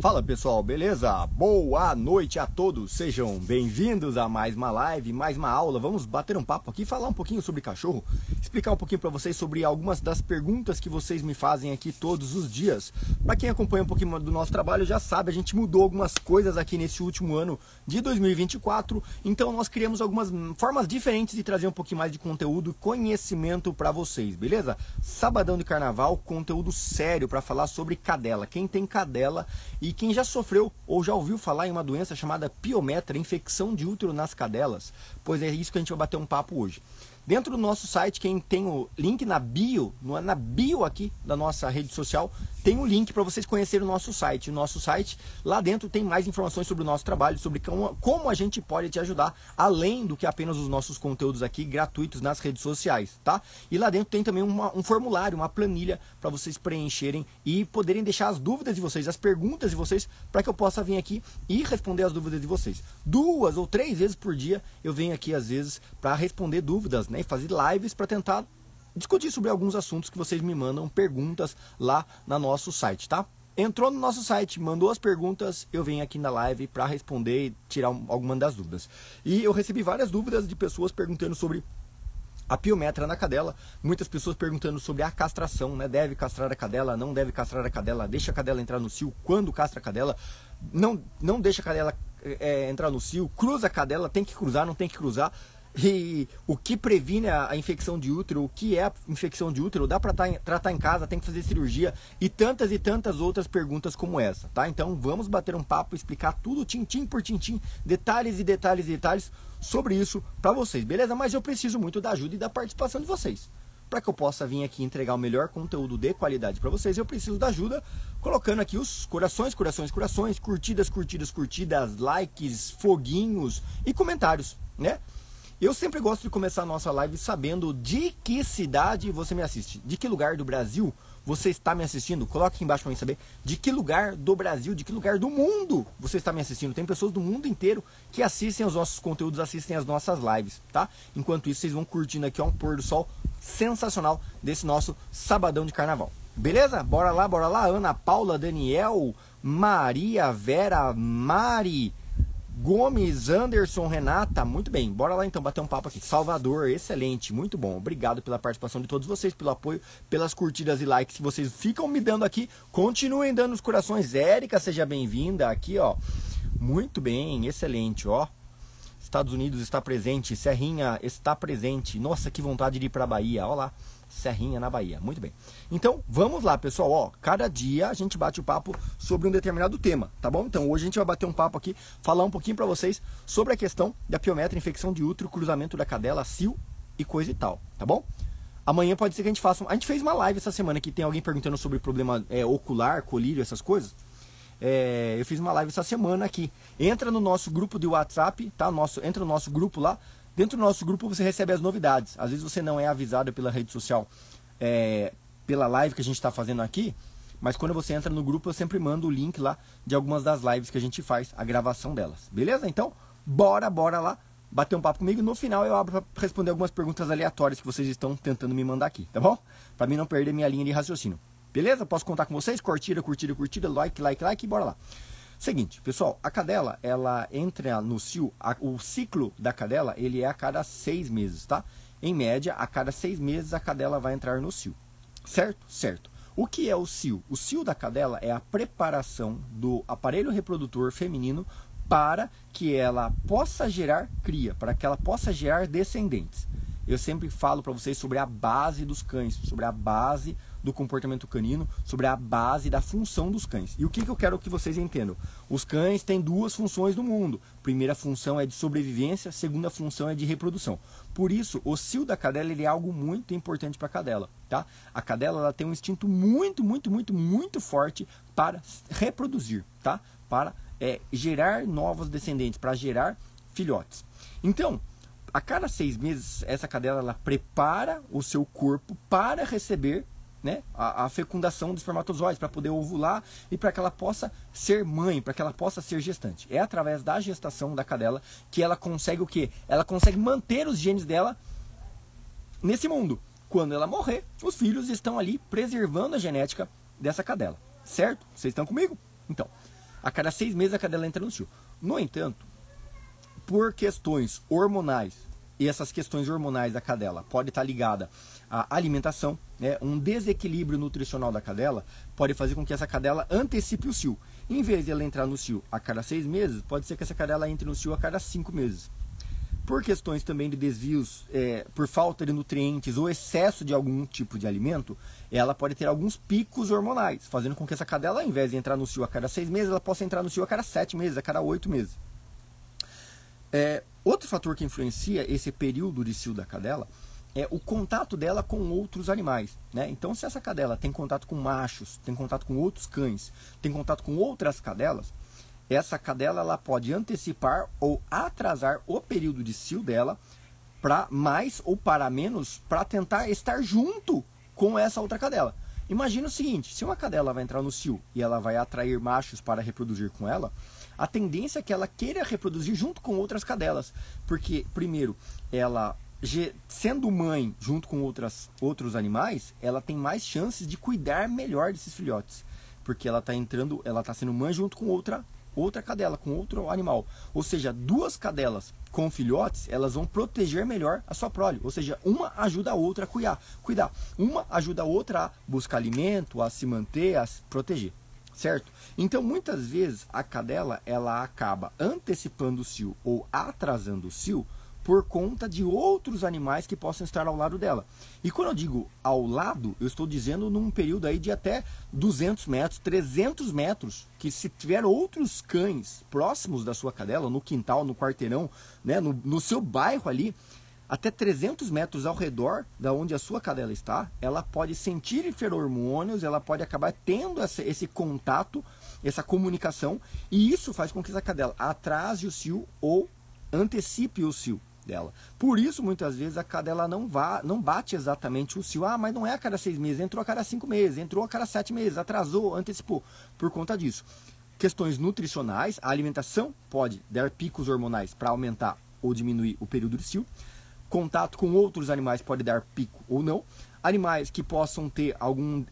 Fala pessoal, beleza? Boa noite a todos, sejam bem-vindos a mais uma live, mais uma aula. Vamos bater um papo aqui, falar um pouquinho sobre cachorro, explicar um pouquinho para vocês sobre algumas das perguntas que vocês me fazem aqui todos os dias. Para quem acompanha um pouquinho do nosso trabalho já sabe, a gente mudou algumas coisas aqui nesse último ano de 2024, então nós criamos algumas formas diferentes de trazer um pouquinho mais de conteúdo e conhecimento para vocês, beleza? Sabadão de Carnaval, conteúdo sério para falar sobre cadela, quem tem cadela e quem já sofreu ou já ouviu falar em uma doença chamada piometra, infecção de útero nas cadelas, pois é isso que a gente vai bater um papo hoje. Dentro do nosso site, quem tem o link na bio aqui da nossa rede social, tem um link para vocês conhecerem o nosso site. O nosso site, lá dentro, tem mais informações sobre o nosso trabalho, sobre como a gente pode te ajudar, além do que apenas os nossos conteúdos aqui gratuitos nas redes sociais, tá? E lá dentro tem também um formulário, uma planilha para vocês preencherem e poderem deixar as dúvidas de vocês, as perguntas de vocês, para que eu possa vir aqui e responder as dúvidas de vocês. 2 ou 3 vezes por dia eu venho aqui, às vezes, para responder dúvidas, né, e fazer lives para tentar discutir sobre alguns assuntos que vocês me mandam perguntas lá no nosso site, tá? Entrou no nosso site, mandou as perguntas, eu venho aqui na live para responder e tirar alguma das dúvidas. E eu recebi várias dúvidas de pessoas perguntando sobre a piometra na cadela, muitas pessoas perguntando sobre a castração, né? Deve castrar a cadela, não deve castrar a cadela, deixa a cadela entrar no cio, quando castra a cadela, não deixa a cadela entrar no cio, cruza a cadela, tem que cruzar, não tem que cruzar. E o que previne a infecção de útero, o que é a infecção de útero, dá para tratar em casa, tem que fazer cirurgia e tantas outras perguntas como essa, tá? Então vamos bater um papo, explicar tudo tintim por tintim, detalhes e detalhes e detalhes sobre isso para vocês, beleza? Mas eu preciso muito da ajuda e da participação de vocês. Para que eu possa vir aqui entregar o melhor conteúdo de qualidade para vocês, eu preciso da ajuda colocando aqui os corações, curtidas, likes, foguinhos e comentários, né? Eu sempre gosto de começar a nossa live sabendo de que cidade você me assiste, de que lugar do Brasil você está me assistindo. Coloque aqui embaixo para mim saber de que lugar do Brasil, de que lugar do mundo você está me assistindo. Tem pessoas do mundo inteiro que assistem os nossos conteúdos, assistem as nossas lives, tá? Enquanto isso, vocês vão curtindo aqui, ó, um pôr do sol sensacional desse nosso sabadão de carnaval. Beleza? Bora lá, Ana Paula, Daniel, Maria, Vera, Mari, Gomes, Anderson, Renata, muito bem, bora lá então bater um papo aqui. Salvador, excelente, muito bom, obrigado pela participação de todos vocês, pelo apoio, pelas curtidas e likes que vocês ficam me dando aqui, continuem dando os corações. Érica, seja bem-vinda aqui, ó, muito bem, excelente, ó, Estados Unidos está presente, Serrinha está presente, nossa, que vontade de ir para Bahia, ó lá, Serrinha na Bahia, muito bem. Então, vamos lá, pessoal, ó, cada dia a gente bate o papo sobre um determinado tema, tá bom? Então, hoje a gente vai bater um papo aqui, falar um pouquinho para vocês sobre a questão da piometra, infecção de útero, cruzamento da cadela, cio e coisa e tal, tá bom? Amanhã pode ser que a gente faça, a gente fez uma live essa semana que tem alguém perguntando sobre problema ocular, colírio, essas coisas. Eu fiz uma live essa semana aqui. Entra no nosso grupo de WhatsApp, tá? Entra no nosso grupo lá. Dentro do nosso grupo você recebe as novidades. Às vezes você não é avisado pela rede social, pela live que a gente está fazendo aqui, mas quando você entra no grupo eu sempre mando o link lá de algumas das lives que a gente faz, a gravação delas. Beleza? Então, bora lá bater um papo comigo. No final eu abro para responder algumas perguntas aleatórias que vocês estão tentando me mandar aqui, tá bom? Para mim não perder minha linha de raciocínio. Beleza? Posso contar com vocês? Curtida, like, bora lá. Seguinte, pessoal, a cadela, ela entra no cio, o ciclo da cadela, ele é a cada 6 meses, tá? Em média, a cada 6 meses a cadela vai entrar no cio, certo? Certo. O que é o cio? O cio da cadela é a preparação do aparelho reprodutor feminino para que ela possa gerar cria, para que ela possa gerar descendentes. Eu sempre falo para vocês sobre a base dos cães, sobre a base do comportamento canino, sobre a base da função dos cães. E o que eu quero que vocês entendam? Os cães têm 2 funções no mundo. Primeira função é de sobrevivência, segunda função é de reprodução. Por isso, o cio da cadela ele é algo muito importante para a cadela, tá? A cadela ela tem um instinto muito forte para reproduzir, tá? Para gerar novos descendentes, para gerar filhotes. Então, a cada 6 meses, essa cadela ela prepara o seu corpo para receber, né, a fecundação dos espermatozoides, para poder ovular e para que ela possa ser mãe, para que ela possa ser gestante. É através da gestação da cadela que ela consegue o quê? Ela consegue manter os genes dela nesse mundo. Quando ela morrer, os filhos estão ali preservando a genética dessa cadela. Certo? Vocês estão comigo? Então, A cada 6 meses a cadela entra no cio. No entanto, por questões hormonais, e essas questões hormonais da cadela pode estar ligada à alimentação, né? Um desequilíbrio nutricional da cadela pode fazer com que essa cadela antecipe o cio. Em vez de ela entrar no cio a cada 6 meses, pode ser que essa cadela entre no cio a cada 5 meses. Por questões também de desvios, por falta de nutrientes ou excesso de algum tipo de alimento, ela pode ter alguns picos hormonais, fazendo com que essa cadela, ao invés de entrar no cio a cada 6 meses, ela possa entrar no cio a cada 7 meses, a cada 8 meses. Outro fator que influencia esse período de cio da cadela é o contato dela com outros animais, né? Então, se essa cadela tem contato com machos, tem contato com outros cães, tem contato com outras cadelas, essa cadela ela pode antecipar ou atrasar o período de cio dela para mais ou para menos, para tentar estar junto com essa outra cadela. Imagina o seguinte, se uma cadela vai entrar no cio e ela vai atrair machos para reproduzir com ela, a tendência é que ela queira reproduzir junto com outras cadelas, porque, primeiro, ela, sendo mãe junto com outros animais, ela tem mais chances de cuidar melhor desses filhotes, porque ela está sendo mãe junto com outra cadela, com outro animal. Ou seja, duas cadelas com filhotes, elas vão proteger melhor a sua prole. Ou seja, uma ajuda a outra a cuidar. Uma ajuda a outra a buscar alimento, a se manter, a se proteger. Certo? Então, muitas vezes, a cadela ela acaba antecipando o cio ou atrasando o cio por conta de outros animais que possam estar ao lado dela. E quando eu digo ao lado, eu estou dizendo num período aí de até 200 metros, 300 metros, que se tiver outros cães próximos da sua cadela, no quintal, no quarteirão, né, no seu bairro ali, até 300 metros ao redor da onde a sua cadela está, ela pode sentir feromônios, ela pode acabar tendo esse contato, essa comunicação, e isso faz com que essa cadela atrase o cio ou antecipe o cio dela. Por isso, muitas vezes, a cadela não bate exatamente o cio. Ah, mas não é a cada 6 meses, entrou a cada 5 meses, entrou a cada 7 meses, atrasou, antecipou. Por conta disso. Questões nutricionais, a alimentação pode dar picos hormonais para aumentar ou diminuir o período de cio. Contato com outros animais pode dar pico ou não. Animais que possam ter algum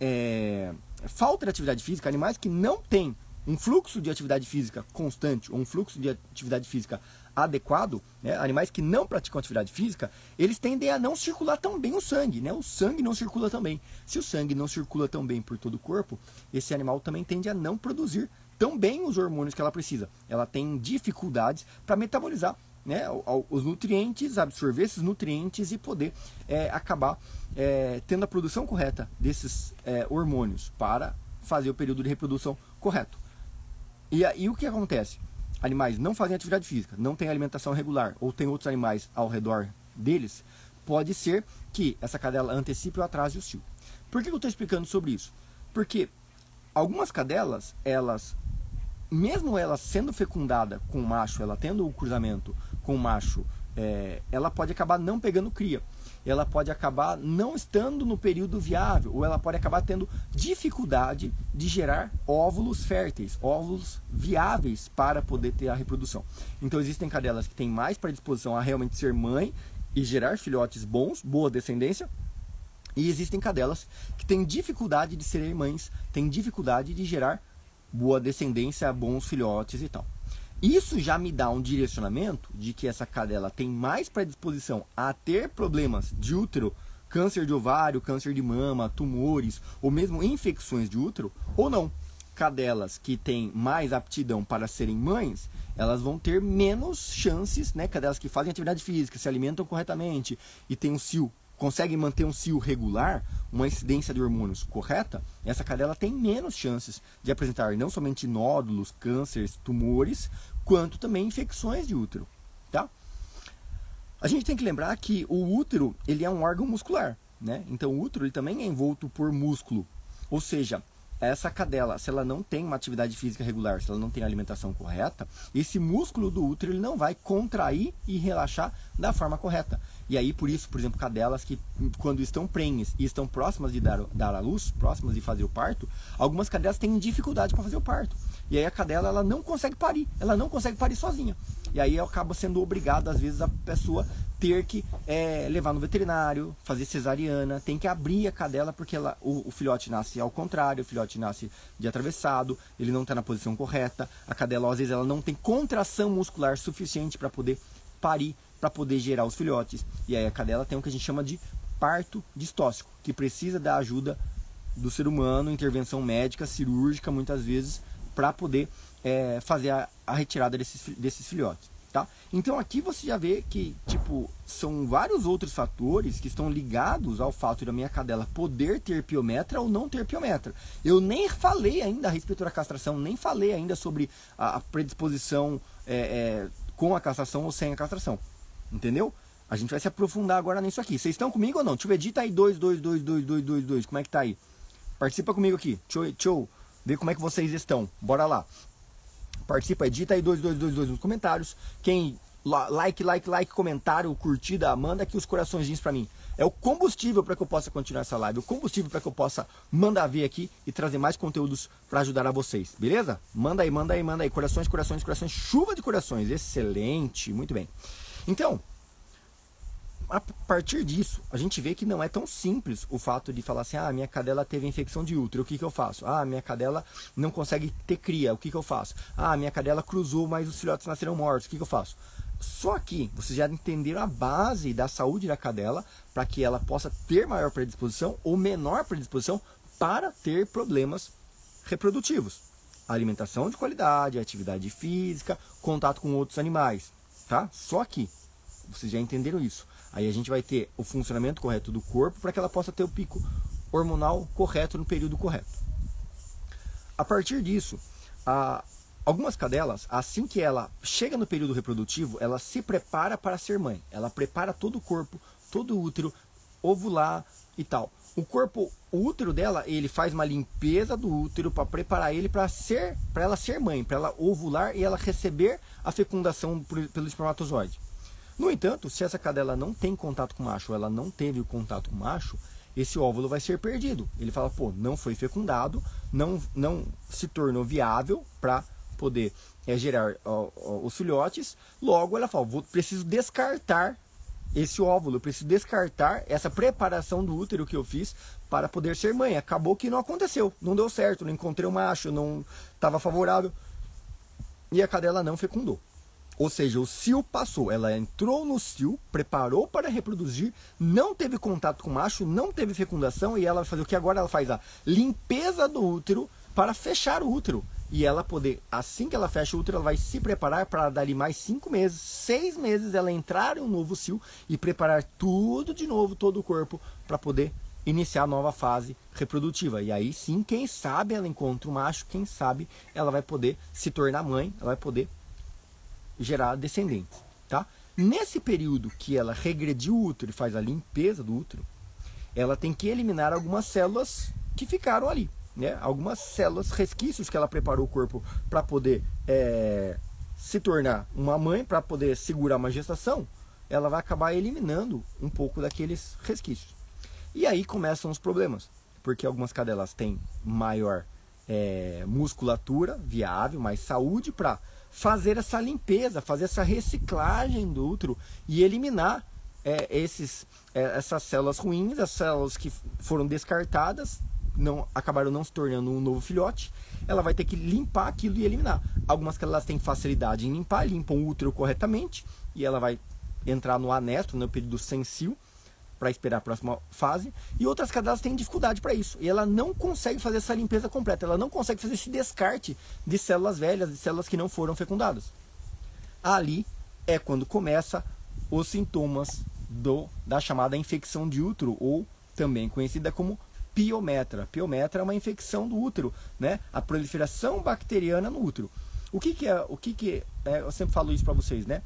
falta de atividade física, animais que não têm um fluxo de atividade física constante ou um fluxo de atividade física adequado, né? Animais que não praticam atividade física, eles tendem a não circular tão bem o sangue, né? O sangue não circula tão bem. Se o sangue não circula tão bem por todo o corpo, esse animal também tende a não produzir tão bem os hormônios que ela precisa. Ela tem dificuldades para metabolizar, né, os nutrientes, absorver esses nutrientes e poder acabar tendo a produção correta desses hormônios para fazer o período de reprodução correto. E aí o que acontece? Animais não fazem atividade física, não têm alimentação regular ou tem outros animais ao redor deles, pode ser que essa cadela antecipe ou atrase o cio. Por que eu estou explicando sobre isso? Porque algumas cadelas, mesmo ela sendo fecundada com o macho, ela tendo o cruzamento com o macho, ela pode acabar não pegando cria. Ela pode acabar não estando no período viável, ou ela pode acabar tendo dificuldade de gerar óvulos férteis, óvulos viáveis para poder ter a reprodução. Então existem cadelas que têm mais predisposição a realmente ser mãe e gerar filhotes bons, boa descendência, e existem cadelas que têm dificuldade de serem mães, têm dificuldade de gerar boa descendência, bons filhotes e tal. Isso já me dá um direcionamento de que essa cadela tem mais predisposição a ter problemas de útero, câncer de ovário, câncer de mama, tumores ou mesmo infecções de útero, ou não. Cadelas que têm mais aptidão para serem mães, elas vão ter menos chances, né? Cadelas que fazem atividade física, se alimentam corretamente e têm um cio, conseguem manter um cio regular, uma incidência de hormônios correta, essa cadela tem menos chances de apresentar não somente nódulos, cânceres, tumores, quanto também infecções de útero, tá? A gente tem que lembrar que o útero, ele é um órgão muscular, né? Então o útero ele também é envolto por músculo, ou seja, essa cadela, se ela não tem uma atividade física regular, se ela não tem a alimentação correta, esse músculo do útero ele não vai contrair e relaxar da forma correta. E aí, por isso, por exemplo, cadelas que quando estão prenhes e estão próximas de dar à luz, próximas de fazer o parto, algumas cadelas têm dificuldade para fazer o parto. E aí a cadela ela não consegue parir, ela não consegue parir sozinha. E aí acaba sendo obrigado, às vezes, a pessoa ter que levar no veterinário, fazer cesariana, tem que abrir a cadela porque o filhote nasce ao contrário, o filhote nasce de atravessado, ele não está na posição correta, a cadela às vezes ela não tem contração muscular suficiente para poder parir, para poder gerar os filhotes. E aí a cadela tem o que a gente chama de parto distóxico, que precisa da ajuda do ser humano, intervenção médica, cirúrgica, muitas vezes, para poder fazer a retirada desses filhotes. Tá? Então aqui você já vê que tipo, são vários outros fatores que estão ligados ao fato da minha cadela poder ter piometra ou não ter piometra. Eu nem falei ainda a respeito da castração, nem falei ainda sobre a predisposição com a castração ou sem a castração. Entendeu? A gente vai se aprofundar agora nisso aqui. Vocês estão comigo ou não? Deixa eu ver, dita aí 2, como é que tá aí? Participa comigo aqui. Deixa eu ver como é que vocês estão. Bora lá. Participa aí, dita aí 2 nos comentários. Quem like, comentário, curtida, manda aqui os coraçõezinhos pra mim. É o combustível para que eu possa continuar essa live, o combustível para que eu possa mandar ver aqui e trazer mais conteúdos para ajudar a vocês, beleza? Manda aí, corações, chuva de corações, excelente, muito bem. Então, a partir disso, a gente vê que não é tão simples o fato de falar assim, minha cadela teve infecção de útero, o que eu faço? Minha cadela não consegue ter cria, o que eu faço? Minha cadela cruzou, mas os filhotes nasceram mortos, o que eu faço? Só que vocês já entenderam a base da saúde da cadela para que ela possa ter maior predisposição ou menor predisposição para ter problemas reprodutivos. Alimentação de qualidade, atividade física, contato com outros animais, tá? Só que vocês já entenderam isso. Aí a gente vai ter o funcionamento correto do corpo para que ela possa ter o pico hormonal correto no período correto. A partir disso, algumas cadelas, assim que ela chega no período reprodutivo, ela se prepara para ser mãe. Ela prepara todo o corpo, todo o útero, ovular e tal. O útero dela, ele faz uma limpeza do útero para preparar ele para ela ser mãe, para ela ovular e ela receber a fecundação pelo espermatozoide. No entanto, se essa cadela não tem contato com o macho, ela não teve o contato com o macho, esse óvulo vai ser perdido. Ele fala, não foi fecundado, não se tornou viável para poder gerar os filhotes. Logo, ela fala, preciso descartar esse óvulo, preciso descartar essa preparação do útero que eu fiz para poder ser mãe. Acabou que não aconteceu, não deu certo, não encontrei o macho, não estava favorável e a cadela não fecundou. Ou seja, o cio passou, ela entrou no cio, preparou para reproduzir, não teve contato com o macho, não teve fecundação e ela vai fazer o que agora? Ela faz a limpeza do útero para fechar o útero. E ela poder, assim que ela fecha o útero, ela vai se preparar para dali mais 5 meses, 6 meses, ela entrar em um novo cio e preparar tudo de novo, todo o corpo, para poder iniciar a nova fase reprodutiva. E aí sim, quem sabe ela encontra o macho, quem sabe ela vai poder se tornar mãe, ela vai poder gerar descendentes, tá? Nesse período que ela regrediu o útero e faz a limpeza do útero, ela tem que eliminar algumas células que ficaram ali, né? Algumas células, resquícios que ela preparou o corpo para poder se tornar uma mãe, para poder segurar uma gestação, ela vai acabar eliminando um pouco daqueles resquícios. E aí começam os problemas, porque algumas cadelas têm maior musculatura viável, mais saúde para fazer essa limpeza, fazer essa reciclagem do útero e eliminar essas células ruins, as células que foram descartadas, acabaram não se tornando um novo filhote. Ela vai ter que limpar aquilo e eliminar. Algumas cadelas têm facilidade em limpar, limpam o útero corretamente e ela vai entrar no anesto, no período sensível, para esperar a próxima fase, e outras cadelas têm dificuldade para isso, e ela não consegue fazer essa limpeza completa, ela não consegue fazer esse descarte de células velhas, de células que não foram fecundadas. Ali é quando começa os sintomas da chamada infecção de útero, ou também conhecida como piometra. Piometra é uma infecção do útero, né? A proliferação bacteriana no útero. O que é? Eu sempre falo isso para vocês, né?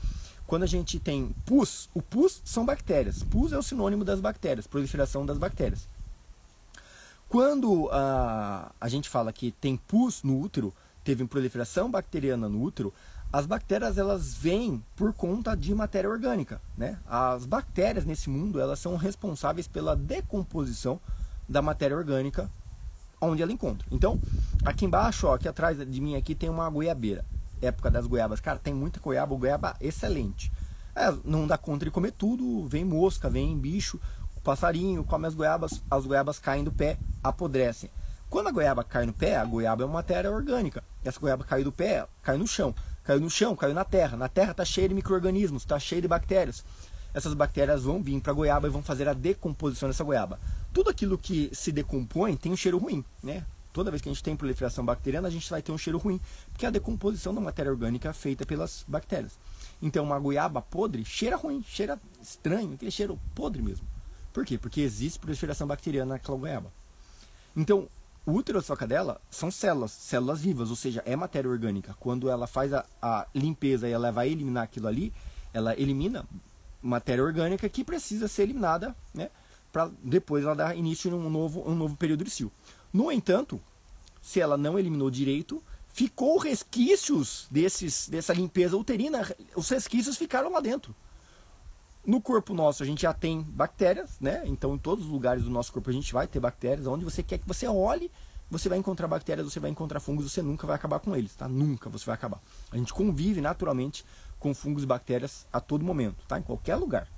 Quando a gente tem pus, o pus são bactérias. Pus é o sinônimo das bactérias, proliferação das bactérias. Quando a gente fala que tem pus no útero, teve proliferação bacteriana no útero, as bactérias elas vêm por conta de matéria orgânica, né? As bactérias nesse mundo elas são responsáveis pela decomposição da matéria orgânica onde ela encontra. Então, aqui embaixo, ó, aqui atrás de mim aqui tem uma goiabeira. Época das goiabas. Cara, tem muita goiaba excelente. Não dá conta de comer tudo, vem mosca, vem bicho, o passarinho come as goiabas caem do pé, apodrecem. Quando a goiaba cai no pé, a goiaba é uma matéria orgânica. Essa goiaba caiu do pé, caiu no chão, caiu na terra. Na terra está cheia de micro-organismos, está cheia de bactérias. Essas bactérias vão vir para a goiaba e vão fazer a decomposição dessa goiaba. Tudo aquilo que se decompõe tem um cheiro ruim, né? Toda vez que a gente tem proliferação bacteriana, a gente vai ter um cheiro ruim, porque é a decomposição da matéria orgânica é feita pelas bactérias. Então, uma goiaba podre cheira ruim, cheira estranho, aquele cheiro podre mesmo. Por quê? Porque existe proliferação bacteriana naquela goiaba. Então, o útero da sua cadela são células vivas, ou seja, é matéria orgânica. Quando ela faz a limpeza e ela vai eliminar aquilo ali, ela elimina matéria orgânica que precisa ser eliminada, né, para depois ela dar início a um novo período de cio. No entanto, se ela não eliminou direito, ficou resquícios dessa limpeza uterina, os resquícios ficaram lá dentro. No corpo nosso a gente já tem bactérias, né? Então em todos os lugares do nosso corpo a gente vai ter bactérias. Onde você quer que você olhe, você vai encontrar bactérias, você vai encontrar fungos, você nunca vai acabar com eles, tá? Nunca você vai acabar. A gente convive naturalmente com fungos e bactérias a todo momento, tá? Em qualquer lugar.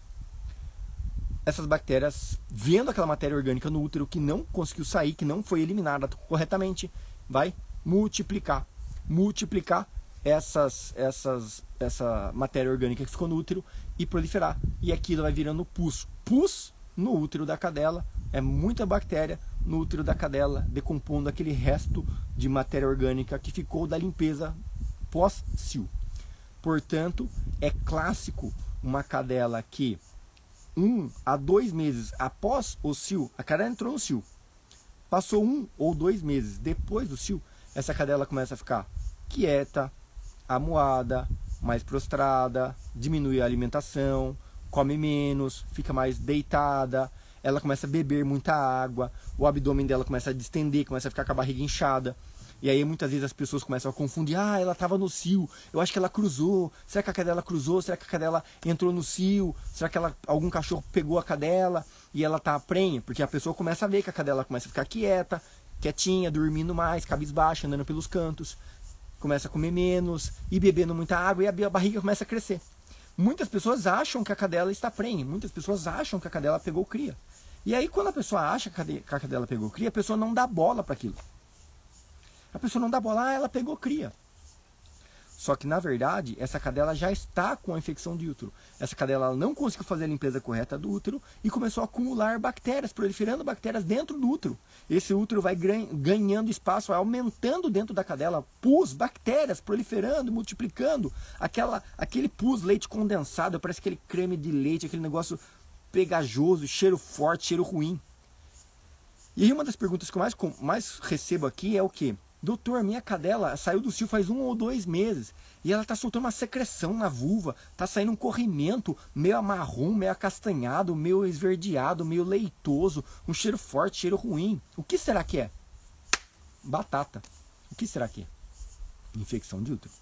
Essas bactérias, vendo aquela matéria orgânica no útero que não conseguiu sair, que não foi eliminada corretamente, vai multiplicar essa matéria orgânica que ficou no útero e proliferar. E aquilo vai virando pus. Pus no útero da cadela é muita bactéria no útero da cadela, decompondo aquele resto de matéria orgânica que ficou da limpeza pós-cio. Portanto, é clássico uma cadela que 1 a 2 meses após o cio, a cadela entrou no cio, passou 1 ou 2 meses depois do cio, essa cadela começa a ficar quieta, amuada, mais prostrada, diminui a alimentação, come menos, fica mais deitada, ela começa a beber muita água, o abdômen dela começa a distender, começa a ficar com a barriga inchada. E aí muitas vezes as pessoas começam a confundir, ela estava no cio, eu acho que ela cruzou, será que a cadela cruzou, será que a cadela entrou no cio, será que algum cachorro pegou a cadela e ela está prenha? Porque a pessoa começa a ver que a cadela começa a ficar quietinha, dormindo mais, cabisbaixa, andando pelos cantos, começa a comer menos e bebendo muita água e a barriga começa a crescer. Muitas pessoas acham que a cadela está prenha, muitas pessoas acham que a cadela pegou cria. E aí quando a pessoa acha que a cadela pegou cria, a pessoa não dá bola para aquilo. A pessoa não dá bola, ela pegou cria. Só que na verdade, essa cadela já está com a infecção de útero. Essa cadela ela não conseguiu fazer a limpeza correta do útero e começou a acumular bactérias, proliferando bactérias dentro do útero. Esse útero vai ganhando espaço, vai aumentando dentro da cadela pus, bactérias proliferando, multiplicando. Aquele pus, leite condensado, parece aquele creme de leite, aquele negócio pegajoso, cheiro forte, cheiro ruim. E aí uma das perguntas que eu mais recebo aqui é o quê? Doutor, minha cadela saiu do cio faz 1 ou 2 meses e ela está soltando uma secreção na vulva, está saindo um corrimento meio marrom, meio acastanhado, meio esverdeado, meio leitoso, um cheiro forte, cheiro ruim. O que será que é? Batata. O que será que é? Infecção de útero.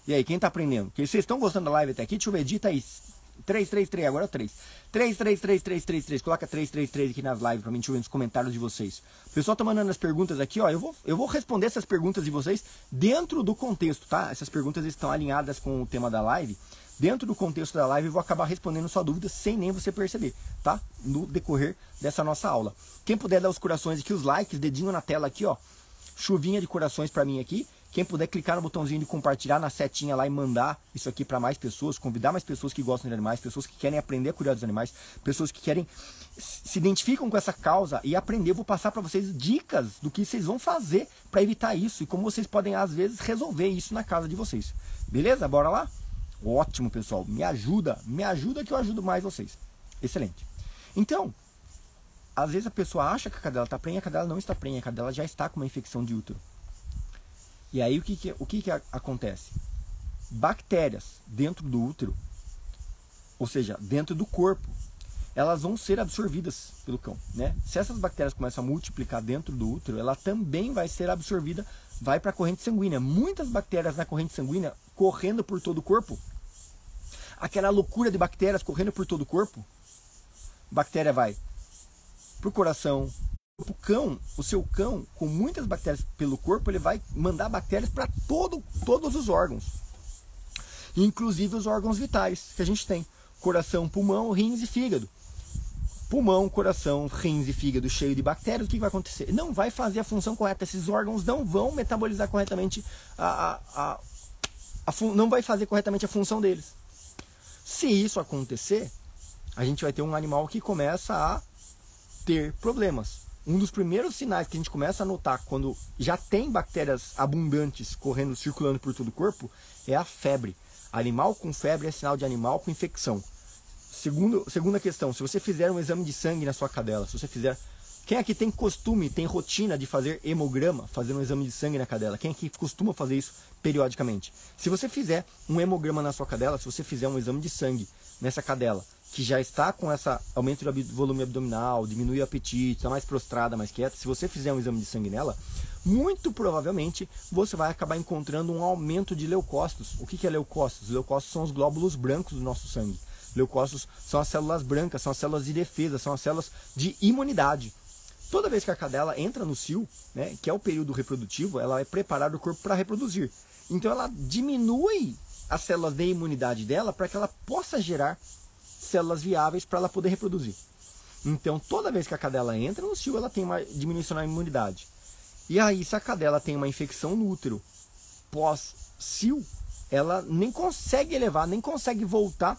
E aí, quem está aprendendo? Porque vocês estão gostando da live até aqui? Deixa eu ver, edita aí. 333, agora é o 3. 333. Coloca 333 aqui nas lives pra mim, deixa eu ver nos comentários de vocês. O pessoal tá mandando as perguntas aqui, ó. Eu vou responder essas perguntas de vocês dentro do contexto, tá? Essas perguntas estão alinhadas com o tema da live. Dentro do contexto da live, eu vou acabar respondendo sua dúvida sem nem você perceber, tá? No decorrer dessa nossa aula. Quem puder dar os corações aqui, os likes, dedinho na tela aqui, ó. Chuvinha de corações pra mim aqui. Quem puder clicar no botãozinho de compartilhar na setinha lá e mandar isso aqui para mais pessoas, convidar mais pessoas que gostam de animais, pessoas que querem aprender a cuidar dos animais, pessoas que querem se identificam com essa causa e aprender. Eu vou passar para vocês dicas do que vocês vão fazer para evitar isso e como vocês podem às vezes resolver isso na casa de vocês. Beleza? Bora lá? Ótimo, pessoal. Me ajuda que eu ajudo mais vocês. Excelente. Então, às vezes a pessoa acha que a cadela está prenha, a cadela não está prenha, a cadela já está com uma infecção de útero. E aí o que acontece? Bactérias dentro do útero, ou seja, dentro do corpo, elas vão ser absorvidas pelo cão, né? Se essas bactérias começam a multiplicar dentro do útero, ela também vai ser absorvida, vai para a corrente sanguínea. Muitas bactérias na corrente sanguínea correndo por todo o corpo. Aquela loucura de bactérias correndo por todo o corpo. Bactéria vai pro coração, o seu cão, com muitas bactérias pelo corpo, ele vai mandar bactérias para todos os órgãos, inclusive os órgãos vitais que a gente tem: coração, pulmão, rins e fígado. Pulmão, coração, rins e fígado cheio de bactérias, o que vai acontecer? Não vai fazer a função correta. Esses órgãos não vão metabolizar corretamente não vai fazer corretamente a função deles. Se isso acontecer, a gente vai ter um animal que começa a ter problemas. Um dos primeiros sinais que a gente começa a notar quando já tem bactérias abundantes correndo, circulando por todo o corpo, é a febre. Animal com febre é sinal de animal com infecção. Segunda questão: se você fizer um exame de sangue na sua cadela, se você fizer... Quem aqui tem costume, tem rotina de fazer hemograma, fazer um exame de sangue na cadela? Quem aqui costuma fazer isso periodicamente? Se você fizer um hemograma na sua cadela, se você fizer um exame de sangue nessa cadela, que já está com esse aumento do volume abdominal, diminui o apetite, está mais prostrada, mais quieta, se você fizer um exame de sangue nela, muito provavelmente você vai acabar encontrando um aumento de leucócitos. O que é leucócitos? Leucócitos são os glóbulos brancos do nosso sangue. Leucócitos são as células brancas, são as células de defesa, são as células de imunidade. Toda vez que a cadela entra no cio, né, que é o período reprodutivo, ela vai preparar o corpo para reproduzir. Então ela diminui as células de imunidade dela para que ela possa gerar células viáveis para ela poder reproduzir. Então toda vez que a cadela entra no cio, ela tem uma diminuição na imunidade. E aí, se a cadela tem uma infecção no útero pós-cio, ela nem consegue elevar, nem consegue voltar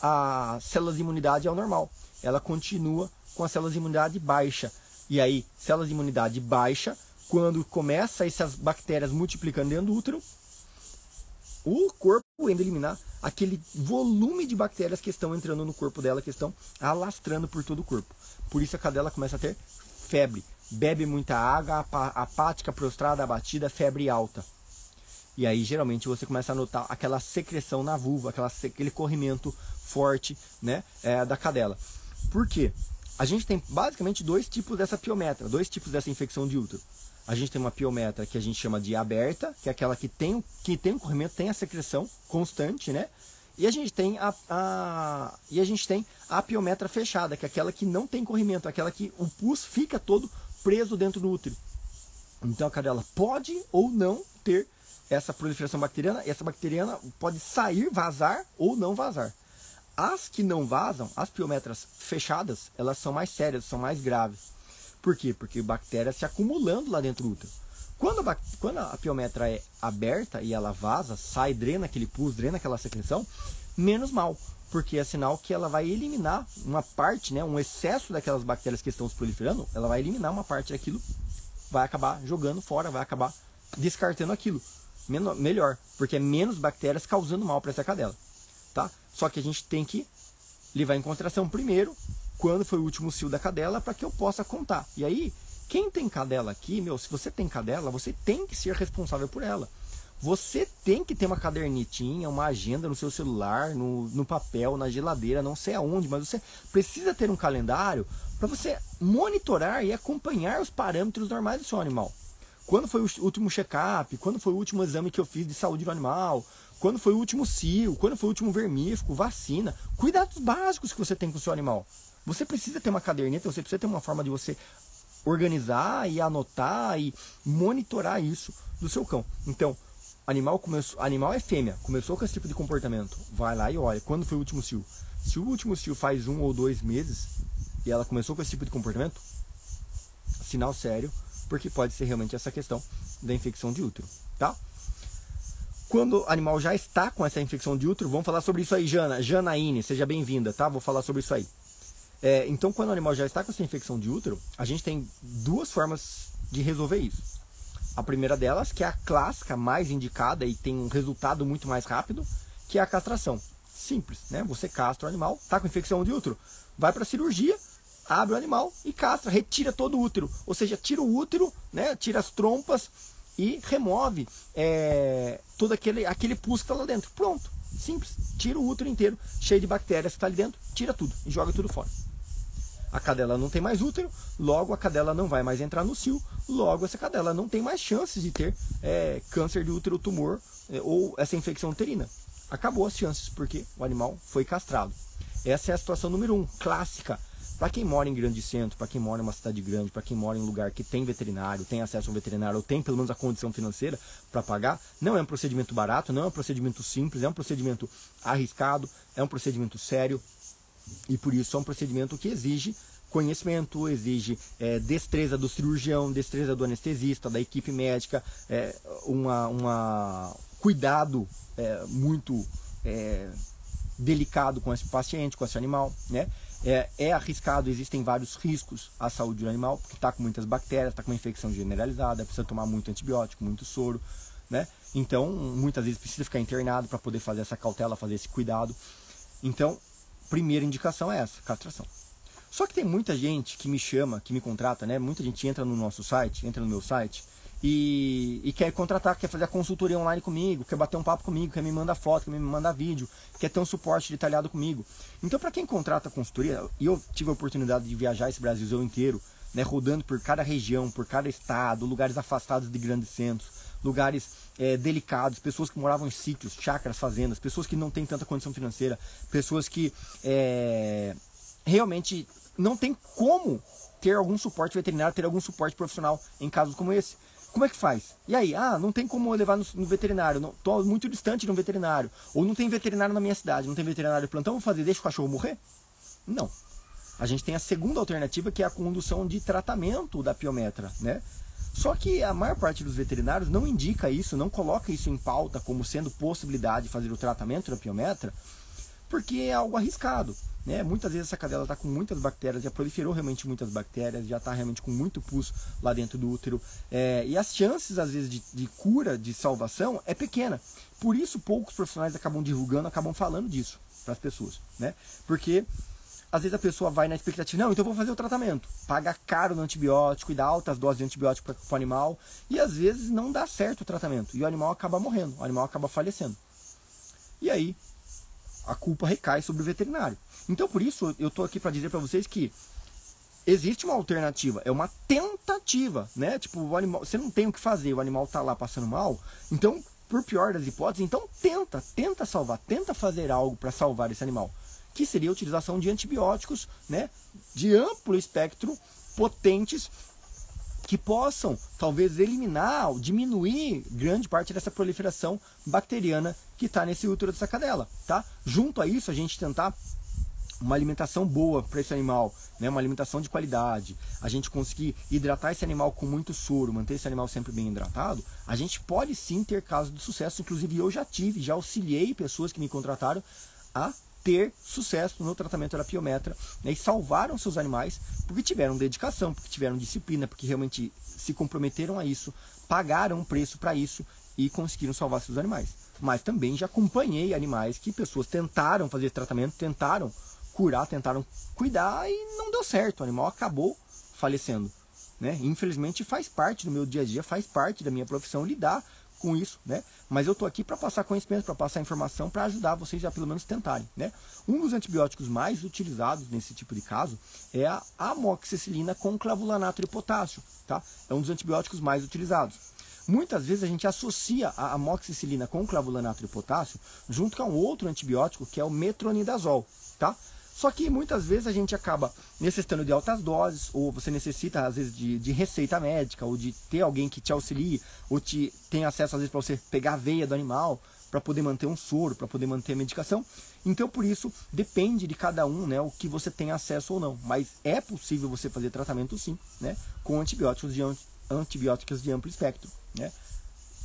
as células de imunidade ao normal. Ela continua com as células de imunidade baixa. E aí, células de imunidade baixa, quando começa essas bactérias multiplicando dentro do útero, o corpo ainda eliminar aquele volume de bactérias que estão entrando no corpo dela, que estão alastrando por todo o corpo. Por isso a cadela começa a ter febre. Bebe muita água, apática, prostrada, abatida, febre alta. E aí, geralmente, você começa a notar aquela secreção na vulva, aquele corrimento forte, né, da cadela. Por quê? A gente tem basicamente dois tipos dessa piometra, dois tipos dessa infecção de útero. A gente tem uma piometra que a gente chama de aberta, que é aquela que tem um corrimento, tem a secreção constante, né? E a gente tem a piometra fechada, que é aquela que não tem corrimento, aquela que o pus fica todo preso dentro do útero. Então a cadela pode ou não ter essa proliferação bacteriana, e essa bacteriana pode sair, vazar ou não vazar. As que não vazam, as piometras fechadas, elas são mais sérias, são mais graves. Por quê? Porque bactérias se acumulando lá dentro do útero. Quando a piometra é aberta e ela vaza, sai, drena aquele pus, drena aquela secreção, menos mal. Porque é sinal que ela vai eliminar uma parte, né, um excesso daquelas bactérias que estão se proliferando, ela vai eliminar uma parte daquilo, vai acabar jogando fora, vai acabar descartando aquilo. Melhor, porque é menos bactérias causando mal para essa cadela. Tá? Só que a gente tem que levar em consideração primeiro quando foi o último cio da cadela, para que eu possa contar. E aí, quem tem cadela aqui, se você tem cadela, você tem que ser responsável por ela. Você tem que ter uma cadernetinha, uma agenda no seu celular, no papel, na geladeira, não sei aonde, mas você precisa ter um calendário para você monitorar e acompanhar os parâmetros normais do seu animal. Quando foi o último check-up, quando foi o último exame que eu fiz de saúde do animal, quando foi o último cio, quando foi o último vermífugo, vacina, cuidados básicos que você tem com o seu animal. Você precisa ter uma caderneta, você precisa ter uma forma de você organizar e anotar e monitorar isso do seu cão. Então, animal é fêmea, começou com esse tipo de comportamento, vai lá e olha, quando foi o último cio? Se o último cio faz 1 ou 2 meses e ela começou com esse tipo de comportamento, sinal sério, porque pode ser realmente essa questão da infecção de útero, tá? Quando o animal já está com essa infecção de útero, vamos falar sobre isso aí, Janaíne, seja bem-vinda, tá? Vou falar sobre isso aí. Então, quando o animal já está com essa infecção de útero, a gente tem duas formas de resolver isso. A primeira delas, que é a clássica, mais indicada e tem um resultado muito mais rápido, que é a castração. Simples, né? Você castra o animal, está com infecção de útero, vai para a cirurgia, abre o animal e castra, retira todo o útero. Ou seja, tira o útero, né? Tira as trompas e remove todo aquele pus que está lá dentro. Pronto, simples. Tira o útero inteiro, cheio de bactérias que está ali dentro, tira tudo e joga tudo fora. A cadela não tem mais útero, logo a cadela não vai mais entrar no cio, logo essa cadela não tem mais chances de ter câncer de útero, tumor ou essa infecção uterina. Acabou as chances, porque o animal foi castrado. Essa é a situação número 1, clássica. Para quem mora em grande centro, para quem mora em uma cidade grande, para quem mora em um lugar que tem veterinário, tem acesso a um veterinário, ou tem pelo menos a condição financeira para pagar, não é um procedimento barato, não é um procedimento simples, é um procedimento arriscado, é um procedimento sério, e por isso é um procedimento que exige conhecimento, exige destreza do cirurgião, destreza do anestesista, da equipe médica, cuidado muito delicado com esse paciente, com esse animal, né? É arriscado, existem vários riscos à saúde do animal, porque está com muitas bactérias, está com uma infecção generalizada, precisa tomar muito antibiótico, muito soro, né? Então, muitas vezes precisa ficar internado para poder fazer essa cautela, fazer esse cuidado. Então, primeira indicação é essa, castração. Só que tem muita gente que me chama, que me contrata, né? Muita gente entra no nosso site, entra no meu site e quer contratar, quer fazer a consultoria online comigo, quer bater um papo comigo, quer me mandar foto, quer me mandar vídeo, quer ter um suporte detalhado comigo. Então, para quem contrata a consultoria, e eu tive a oportunidade de viajar esse Brasil inteiro, né, rodando por cada região, por cada estado, lugares afastados de grandes centros, lugares delicados, pessoas que moravam em sítios, chácaras, fazendas, pessoas que não têm tanta condição financeira, pessoas que realmente não tem como ter algum suporte veterinário, ter algum suporte profissional em casos como esse. Como é que faz? E aí? Não tem como eu levar no veterinário, estou muito distante de um veterinário, ou não tem veterinário na minha cidade, não tem veterinário de plantão, vou fazer, deixa o cachorro morrer? Não. A gente tem a segunda alternativa, que é a condução de tratamento da piometra, né? Só que a maior parte dos veterinários não indica isso, não coloca isso em pauta como sendo possibilidade de fazer o tratamento da piometra, porque é algo arriscado, né? Muitas vezes essa cadela está com muitas bactérias, já proliferou realmente muitas bactérias, já está realmente com muito pus lá dentro do útero, e as chances às vezes de cura, de salvação é pequena. Por isso poucos profissionais acabam divulgando, acabam falando disso para as pessoas, né? Porque às vezes a pessoa vai na expectativa, não, então eu vou fazer o tratamento, paga caro no antibiótico e dá altas doses de antibiótico para o animal, e às vezes não dá certo o tratamento, e o animal acaba morrendo, o animal acaba falecendo. E aí a culpa recai sobre o veterinário. Então, por isso, eu estou aqui para dizer para vocês que existe uma alternativa, é uma tentativa, né? Tipo, o animal, você não tem o que fazer, o animal está lá passando mal, então, por pior das hipóteses, então tenta salvar, tenta fazer algo para salvar esse animal, que seria a utilização de antibióticos, né? De amplo espectro, potentes, que possam, talvez, eliminar ou diminuir grande parte dessa proliferação bacteriana que está nesse útero dessa cadela, tá? Junto a isso, a gente tentar uma alimentação boa para esse animal, né? Uma alimentação de qualidade, a gente conseguir hidratar esse animal com muito soro, manter esse animal sempre bem hidratado, a gente pode sim ter casos de sucesso. Inclusive eu já auxiliei pessoas que me contrataram a ter sucesso no tratamento da piometra, né? E salvaram seus animais porque tiveram dedicação, porque tiveram disciplina, porque realmente se comprometeram a isso, pagaram um preço para isso e conseguiram salvar seus animais. Mas também já acompanhei animais que pessoas tentaram fazer esse tratamento, tentaram curar, tentaram cuidar e não deu certo, o animal acabou falecendo, né? Infelizmente faz parte do meu dia a dia, faz parte da minha profissão lidar com isso, né? Mas eu tô aqui para passar conhecimento, para passar informação, para ajudar vocês a pelo menos tentarem, né? Um dos antibióticos mais utilizados nesse tipo de caso é a amoxicilina com clavulanato de potássio, tá? É um dos antibióticos mais utilizados. Muitas vezes a gente associa a amoxicilina com clavulanato de potássio junto com um outro antibiótico que é o metronidazol, tá? Só que muitas vezes a gente acaba necessitando de altas doses, ou você necessita às vezes de receita médica, ou de ter alguém que te auxilie, ou tem acesso às vezes para você pegar a veia do animal, para poder manter um soro, para poder manter a medicação. Então por isso depende de cada um, né, o que você tem acesso ou não. Mas é possível você fazer tratamento sim, né, com antibióticos de amplo espectro, né?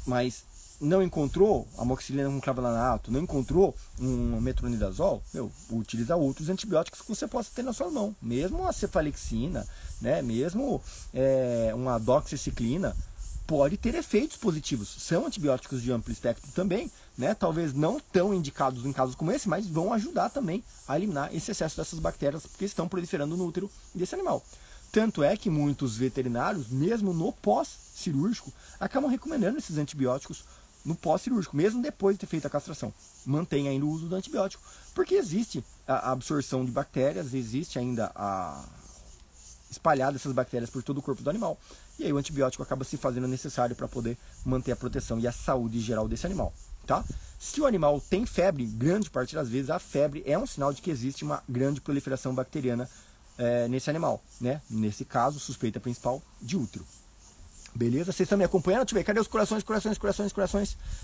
Mas não encontrou amoxicilina com clavulanato, não encontrou um metronidazol, utiliza outros antibióticos que você possa ter na sua mão. Mesmo a cefalexina, né, mesmo uma doxiciclina, pode ter efeitos positivos. São antibióticos de amplo espectro também, né? Talvez não tão indicados em casos como esse, mas vão ajudar também a eliminar esse excesso dessas bactérias que estão proliferando no útero desse animal. Tanto é que muitos veterinários, mesmo no pós-cirúrgico, acabam recomendando esses antibióticos no pós-cirúrgico, mesmo depois de ter feito a castração. Mantém ainda o uso do antibiótico, porque existe a absorção de bactérias, existe ainda espalhada essas bactérias por todo o corpo do animal, e aí o antibiótico acaba se fazendo necessário para poder manter a proteção e a saúde geral desse animal, tá? Se o animal tem febre, grande parte das vezes a febre é um sinal de que existe uma grande proliferação bacteriana nesse animal, né? Nesse caso, suspeita principal de útero. Beleza? Vocês estão me acompanhando? Deixa eu ver, cadê os corações?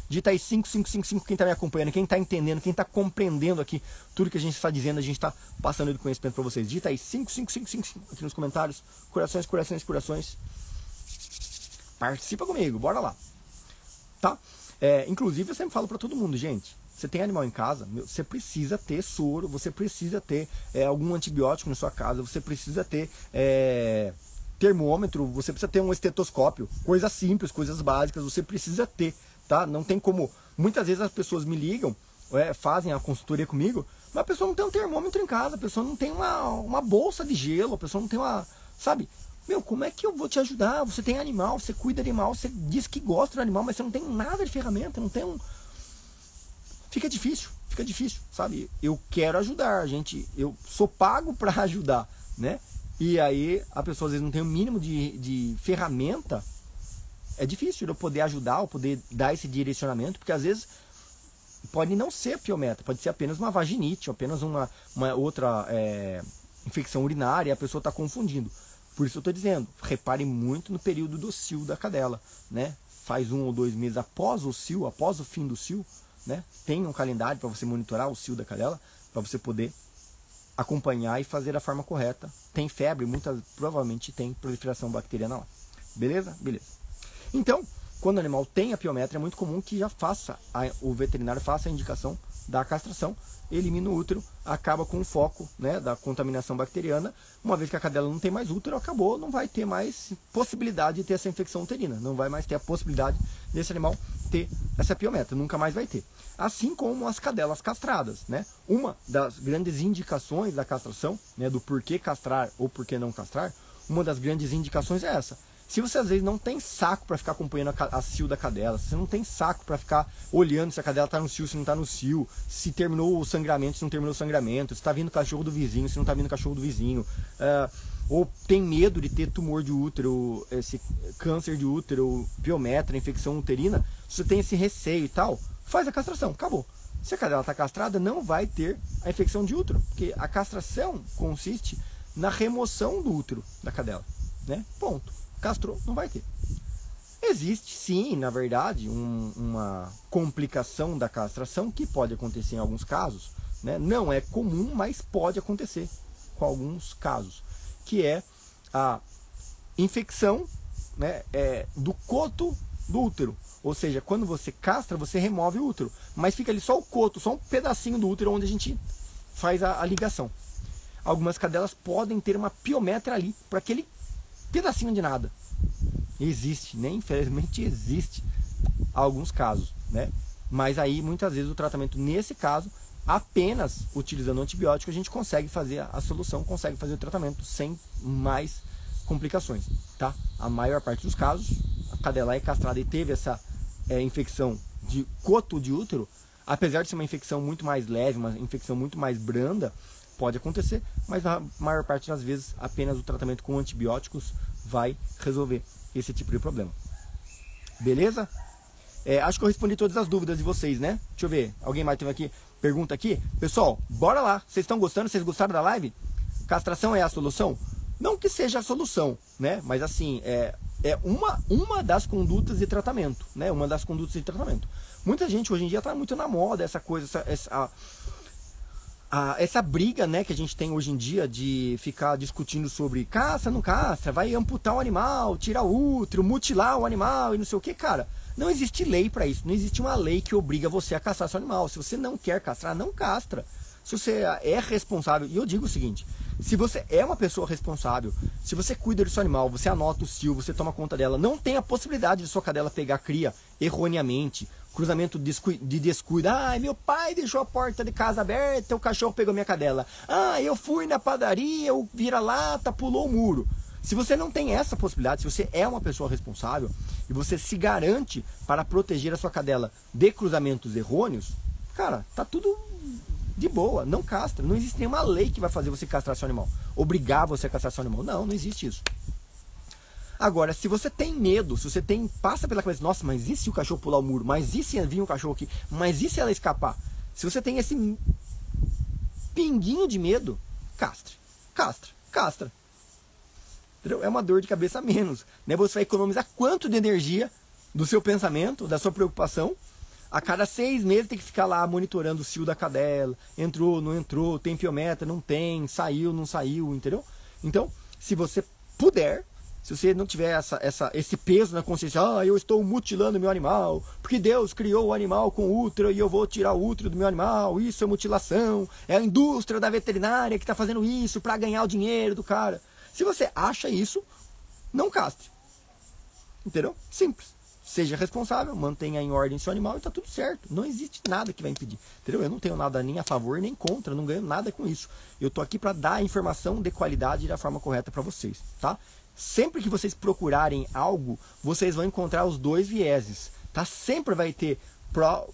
Digita aí 5555, quem está me acompanhando, quem está entendendo, quem está compreendendo aqui tudo que a gente está dizendo, a gente está passando de conhecimento para vocês. Digita aí 5555 aqui nos comentários, corações. Participa comigo, bora lá. Tá? Inclusive eu sempre falo para todo mundo, gente, você tem animal em casa, você precisa ter soro, você precisa ter algum antibiótico na sua casa, você precisa ter termômetro, você precisa ter um estetoscópio, coisas simples, coisas básicas, você precisa ter, tá? Não tem como, muitas vezes as pessoas me ligam, fazem a consultoria comigo, mas a pessoa não tem um termômetro em casa, a pessoa não tem uma bolsa de gelo, a pessoa não tem sabe? Meu, como é que eu vou te ajudar? Você tem animal, você cuida de animal, você diz que gosta do animal, mas você não tem nada de ferramenta, não tem Fica difícil, sabe? Eu quero ajudar, gente, eu sou pago para ajudar, né? E aí a pessoa às vezes não tem o mínimo de ferramenta, é difícil eu poder ajudar, ou poder dar esse direcionamento, porque às vezes pode não ser piometra, pode ser apenas uma vaginite, ou apenas uma outra infecção urinária, e a pessoa está confundindo. Por isso eu estou dizendo, repare muito no período do cio da cadela, né? Faz 1 ou 2 meses após o cio, após o fim do cio, né? Tem um calendário para você monitorar o cio da cadela, para você poder acompanhar e fazer da forma correta. Tem febre, provavelmente tem proliferação bacteriana lá. Beleza? Beleza. Então, quando o animal tem a piometra, é muito comum que já o veterinário faça a indicação da castração, elimina o útero, acaba com o foco, né, da contaminação bacteriana. Uma vez que a cadela não tem mais útero, acabou, não vai ter mais possibilidade de ter essa infecção uterina, não vai mais ter a possibilidade desse animal ter essa piometra, nunca mais vai ter. Assim como as cadelas castradas, né? Uma das grandes indicações da castração, né, do porquê castrar ou porquê não castrar, uma das grandes indicações é essa. Se você às vezes não tem saco para ficar acompanhando a cio da cadela, se você não tem saco para ficar olhando se a cadela está no cio, se não está no cio, se terminou o sangramento, se não terminou o sangramento, se está vindo o cachorro do vizinho, se não está vindo o cachorro do vizinho, ou tem medo de ter tumor de útero, esse câncer de útero, piometra, infecção uterina, se você tem esse receio e tal, faz a castração, acabou. Se a cadela está castrada, não vai ter a infecção de útero, porque a castração consiste na remoção do útero da cadela, né? Ponto. Castrou, não vai ter. Existe sim, na verdade, uma complicação da castração que pode acontecer em alguns casos, né? Não é comum, mas pode acontecer com alguns casos, que é a infecção, né, do coto do útero. Ou seja, quando você castra, você remove o útero, mas fica ali só o coto, só um pedacinho do útero onde a gente faz a ligação. Algumas cadelas podem ter uma piometra ali, para aquele pedacinho de nada. Existe, né? Infelizmente existe alguns casos, né? Mas aí muitas vezes o tratamento nesse caso, apenas utilizando antibiótico, a gente consegue fazer a solução, consegue fazer o tratamento sem mais complicações, tá? A maior parte dos casos, a cadela é castrada e teve essa infecção de coto de útero, apesar de ser uma infecção muito mais leve, uma infecção muito mais branda, pode acontecer, mas a maior parte das vezes apenas o tratamento com antibióticos vai resolver esse tipo de problema. Beleza? Acho que eu respondi todas as dúvidas de vocês, né? Deixa eu ver, alguém mais teve aqui pergunta aqui? Pessoal, bora lá, vocês estão gostando? Vocês gostaram da live? Castração é a solução? Não que seja a solução, né? Mas assim, é uma das condutas de tratamento, né? Uma das condutas de tratamento. Muita gente hoje em dia está muito na moda essa coisa, essa briga, né, que a gente tem hoje em dia de ficar discutindo sobre caça, não caça, vai amputar o animal, tirar o útero, mutilar o animal e não sei o que, cara. Não existe lei para isso, não existe uma lei que obriga você a castrar seu animal. Se você não quer castrar, não castra. Se você é responsável, e eu digo o seguinte, se você é uma pessoa responsável, se você cuida do seu animal, você anota o cio, você toma conta dela, não tem a possibilidade de sua cadela pegar cria erroneamente, cruzamento de descuido. Ah, meu pai deixou a porta de casa aberta, o cachorro pegou minha cadela. Ah, eu fui na padaria, o vira-lata pulou o muro. Se você não tem essa possibilidade, se você é uma pessoa responsável e você se garante para proteger a sua cadela de cruzamentos errôneos, cara, tá tudo de boa, não castra. Não existe nenhuma lei que vai fazer você castrar seu animal, obrigar você a castrar seu animal. Não existe isso. Agora, se você tem medo, se você passa pela cabeça, nossa, mas e se o cachorro pular o muro? Mas e se vir um cachorro aqui? Mas e se ela escapar? Se você tem esse pinguinho de medo, castre. castra. Entendeu? É uma dor de cabeça a menos, né? Você vai economizar quanto de energia do seu pensamento, da sua preocupação. A cada 6 meses tem que ficar lá monitorando o cio da cadela, entrou, não entrou, tem piometra, não tem, saiu, não saiu, entendeu? Então, se você puder, se você não tiver esse peso na consciência, eu estou mutilando meu animal, porque Deus criou o animal com útero e eu vou tirar o útero do meu animal, isso é mutilação, é a indústria da veterinária que está fazendo isso para ganhar o dinheiro do cara. Se você acha isso, não castre. Entendeu? Simples. Seja responsável, mantenha em ordem seu animal e está tudo certo. Não existe nada que vai impedir. Entendeu? Eu não tenho nada nem a favor nem contra, não ganho nada com isso. Eu estou aqui para dar a informação de qualidade da forma correta para vocês, tá? Sempre que vocês procurarem algo, vocês vão encontrar os dois vieses, tá? Sempre vai ter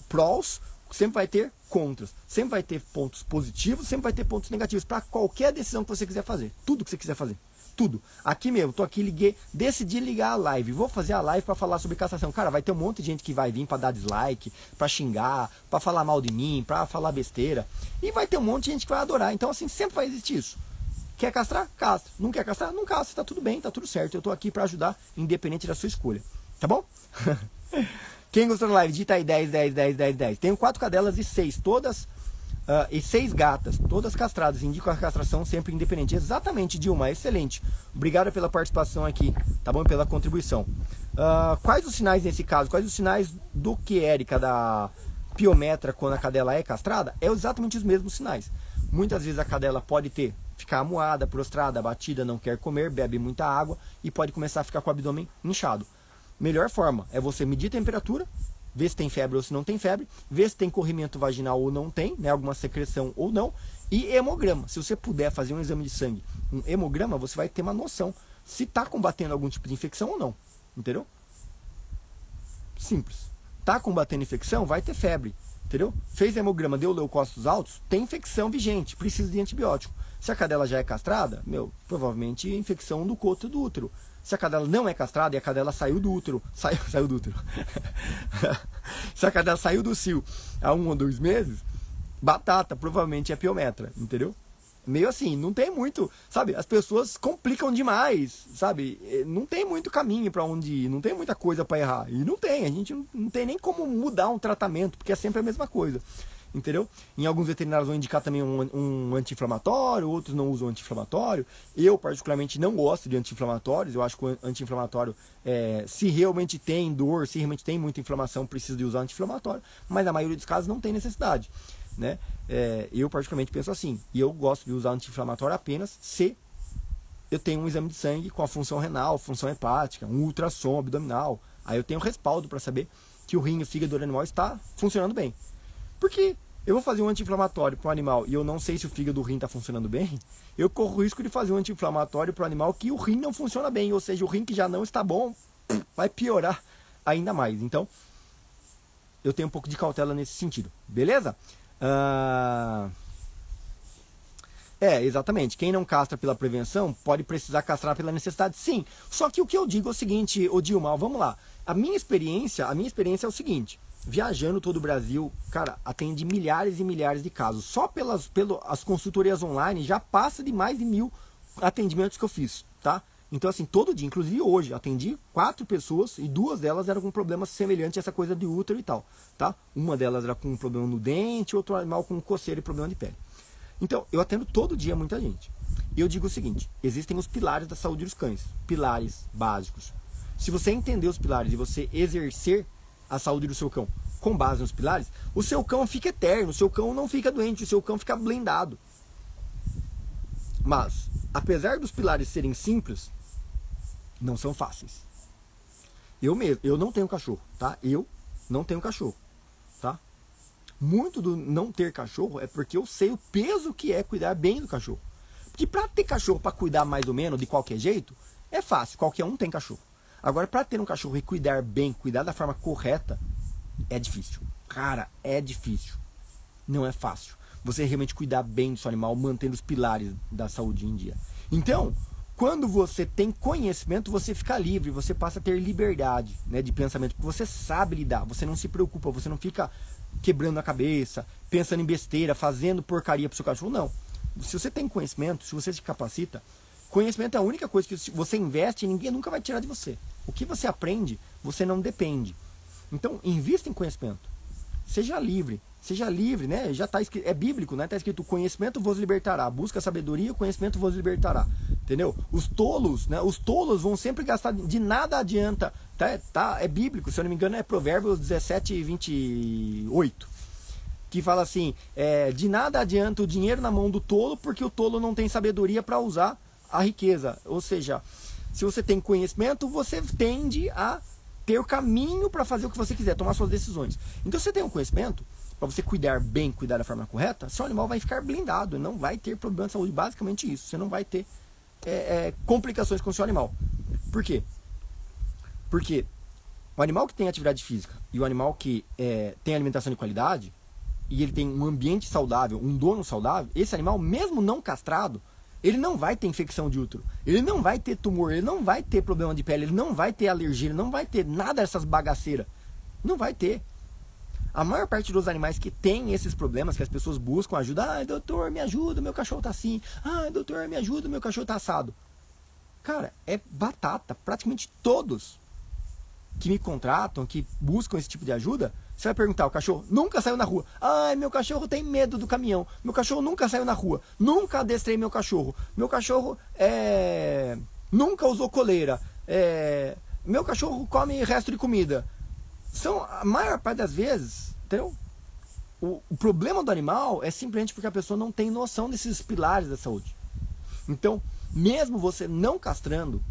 prós, sempre vai ter contras. Sempre vai ter pontos positivos, sempre vai ter pontos negativos para qualquer decisão que você quiser fazer. Tudo que você quiser fazer. Tudo. Aqui mesmo, tô aqui, decidi ligar a live. Vou fazer a live para falar sobre castração. Cara, vai ter um monte de gente que vai vir para dar dislike, para xingar, para falar mal de mim, para falar besteira. E vai ter um monte de gente que vai adorar. Então, assim, sempre vai existir isso. Quer castrar? Castra. Não quer castrar? Não castra. Tá tudo bem, tá tudo certo. Eu tô aqui para ajudar, independente da sua escolha. Tá bom? Quem gostou da live, digita aí 10, 10, 10, 10, 10. Tenho 4 cadelas e 6, todas... e 6 gatas, todas castradas. Indico a castração sempre independente. Exatamente, Dilma, excelente. Obrigado pela participação aqui, tá bom? Pela contribuição. Quais os sinais nesse caso? Quais os sinais do que, Érica, da piometra quando a cadela é castrada? É exatamente os mesmos sinais. Muitas vezes a cadela pode ficar amuada, prostrada, abatida, não quer comer, bebe muita água e pode começar a ficar com o abdômen inchado. Melhor forma é você medir a temperatura, ver se tem febre ou se não tem febre, ver se tem corrimento vaginal ou não tem, né, alguma secreção ou não, e hemograma. Se você puder fazer um exame de sangue, um hemograma, você vai ter uma noção se está combatendo algum tipo de infecção ou não, entendeu? Simples. Está combatendo infecção, vai ter febre, entendeu? Fez hemograma, deu leucócitos altos, tem infecção vigente, precisa de antibiótico. Se a cadela já é castrada, provavelmente infecção do coto do útero. Se a cadela não é castrada e a cadela saiu do útero, saiu do útero. Se a cadela saiu do cio há 1 ou 2 meses, batata, provavelmente é piometra, entendeu? Meio assim, não tem muito, sabe? As pessoas complicam demais, sabe? Não tem muito caminho para onde ir, não tem muita coisa para errar. E não tem, a gente não tem nem como mudar um tratamento, porque é sempre a mesma coisa. Entendeu? Em alguns veterinários vão indicar também um anti-inflamatório, outros não usam anti-inflamatório. Eu, particularmente, não gosto de anti-inflamatórios. Eu acho que o anti-inflamatório, se realmente tem dor, se realmente tem muita inflamação, precisa de usar anti-inflamatório. Mas na maioria dos casos não tem necessidade, né? Eu, particularmente, penso assim. E eu gosto de usar anti-inflamatório apenas se eu tenho um exame de sangue com a função renal, função hepática, um ultrassom abdominal. Aí eu tenho respaldo para saber que o rim e o fígado do animal está funcionando bem. Porque eu vou fazer um anti-inflamatório para o animal e eu não sei se o fígado do rim está funcionando bem, eu corro o risco de fazer um anti-inflamatório para o animal que o rim não funciona bem, ou seja, o rim que já não está bom vai piorar ainda mais. Então, eu tenho um pouco de cautela nesse sentido, beleza? Exatamente. Quem não castra pela prevenção pode precisar castrar pela necessidade, sim. Só que o que eu digo é o seguinte, ô Dilma, vamos lá. A minha experiência é o seguinte. Viajando todo o Brasil, cara, atende milhares e milhares de casos. Só pelas consultorias online já passa de mais de 1000 atendimentos que eu fiz, tá? Então, assim, todo dia, inclusive hoje, atendi 4 pessoas e 2 delas eram com problemas semelhantes a essa coisa de útero e tal, tá? Uma delas era com um problema no dente, outro animal com coceira e problema de pele. Então, eu atendo todo dia muita gente. E eu digo o seguinte, existem os pilares da saúde dos cães, pilares básicos. Se você entender os pilares e você exercer a saúde do seu cão com base nos pilares, o seu cão fica eterno, o seu cão não fica doente, o seu cão fica blindado. Mas, apesar dos pilares serem simples, não são fáceis. Eu não tenho cachorro, tá? Eu não tenho cachorro, tá? Muito do não ter cachorro é porque eu sei o peso que é cuidar bem do cachorro. Porque para ter cachorro, para cuidar mais ou menos de qualquer jeito, é fácil, qualquer um tem cachorro. Agora, para ter um cachorro e cuidar bem, cuidar da forma correta, é difícil. Cara, é difícil. Não é fácil. Você realmente cuidar bem do seu animal, mantendo os pilares da saúde em dia. Então, quando você tem conhecimento, você fica livre, você passa a ter liberdade, né, de pensamento, porque você sabe lidar, você não se preocupa, você não fica quebrando a cabeça, pensando em besteira, fazendo porcaria pro seu cachorro, não. Se você tem conhecimento, se você se capacita, Conhecimento é a única coisa que você investe e ninguém nunca vai tirar de você. O que você aprende, você não depende. Então, invista em conhecimento. Seja livre, né? Já tá escrito, é bíblico, né? Tá escrito: conhecimento vos libertará, busca sabedoria, o conhecimento vos libertará. Entendeu? Os tolos, né? Os tolos vão sempre gastar, de nada adianta. Tá? É bíblico, se eu não me engano, é Provérbios 17:28. Que fala assim: de nada adianta o dinheiro na mão do tolo, porque o tolo não tem sabedoria para usar a riqueza. Ou seja, se você tem conhecimento, você tende a ter o caminho para fazer o que você quiser, tomar suas decisões. Então, se você tem um conhecimento, para você cuidar da forma correta, seu animal vai ficar blindado, não vai ter problema de saúde. Basicamente isso. Você não vai ter complicações com o seu animal. Por quê? Porque o animal que tem atividade física e o animal que tem alimentação de qualidade, e ele tem um ambiente saudável, um dono saudável, esse animal, mesmo não castrado, ele não vai ter infecção de útero, ele não vai ter tumor, ele não vai ter problema de pele, ele não vai ter alergia, ele não vai ter nada dessas bagaceiras. Não vai ter. A maior parte dos animais que tem esses problemas, que as pessoas buscam ajuda: ai, doutor, me ajuda, meu cachorro tá assim. Ai, doutor, me ajuda, meu cachorro tá assado. Cara, é batata. Praticamente todos que me contratam, que buscam esse tipo de ajuda, você vai perguntar: o cachorro nunca saiu na rua. Ai, meu cachorro tem medo do caminhão. Meu cachorro nunca saiu na rua. Nunca adestrei meu cachorro. Meu cachorro nunca usou coleira. Meu cachorro come resto de comida. São, a maior parte das vezes, entendeu? O problema do animal é simplesmente porque a pessoa não tem noção desses pilares da saúde. Então, mesmo você não castrando,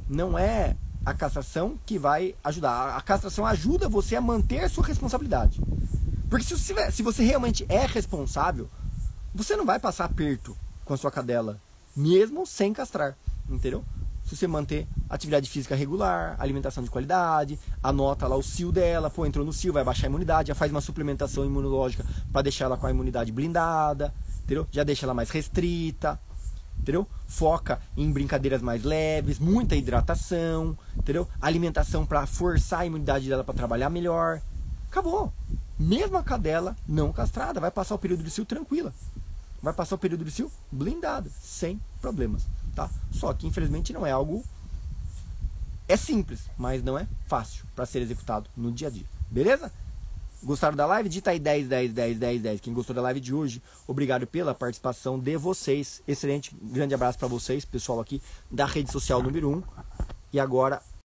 não é a castração que vai ajudar. A castração ajuda você a manter a sua responsabilidade. Porque se você realmente é responsável, você não vai passar aperto com a sua cadela, mesmo sem castrar, entendeu? Se você manter atividade física regular, alimentação de qualidade, anota lá o cio dela, entrou no cio, vai baixar a imunidade, já faz uma suplementação imunológica para deixar ela com a imunidade blindada, entendeu? Já deixa ela mais restrita, entendeu? Foca em brincadeiras mais leves, muita hidratação, entendeu? Alimentação para forçar a imunidade dela para trabalhar melhor. Acabou. Mesmo a cadela não castrada vai passar o período de cio tranquila. Vai passar o período de cio blindada, sem problemas. Tá? Só que infelizmente não é algo... É simples, mas não é fácil para ser executado no dia a dia. Beleza? Gostaram da live? Digita aí 10, 10, 10, 10, 10. Quem gostou da live de hoje, obrigado pela participação de vocês. Excelente, grande abraço para vocês, pessoal aqui da rede social número 1. E agora